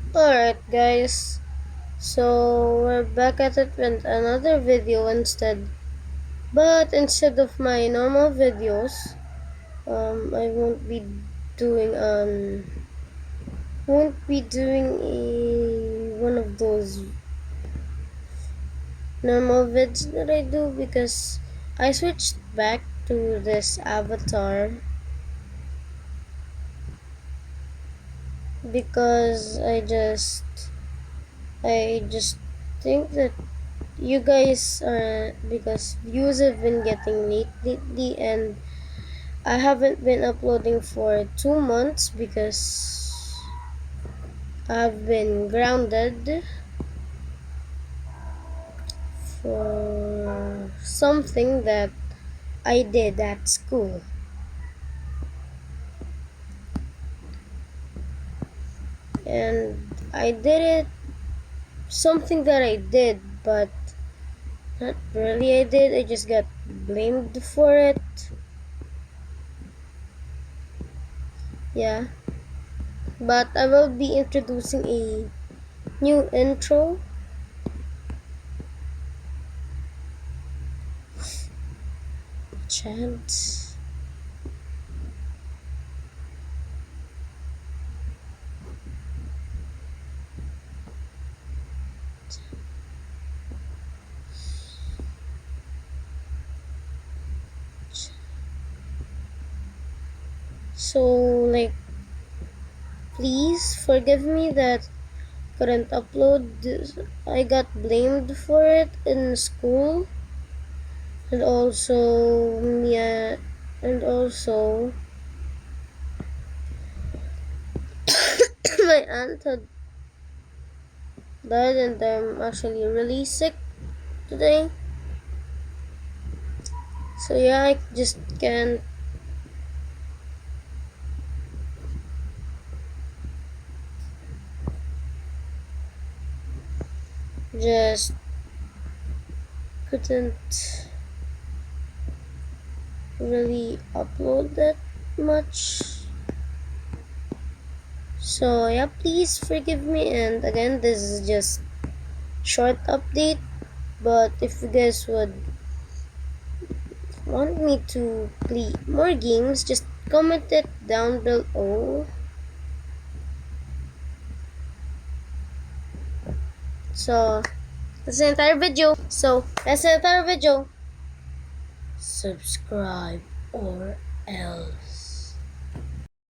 Alright guys, so we're back at it with another video instead. But instead of my normal videos, I doing won't be doing one of those normal vids that I do because I switched back to this avatar because I just think that you guys are, because views have been getting late lately and I haven't been uploading for 2 months because I've been grounded for something that I did at school. And I did it, something that I did, but not really I did, I just got blamed for it. Yeah. But I will be introducing a new intro. Chad. So, like, please forgive me that couldn't upload this. I got blamed for it in school, and also yeah, and also my aunt had died, and I'm actually really sick today. So yeah, I just can't just couldn't really upload that much. So yeah, please forgive me, and again, this is just short update, but if you guys would want me to play more games, just comment it down below. So that's the entire video. Subscribe or else.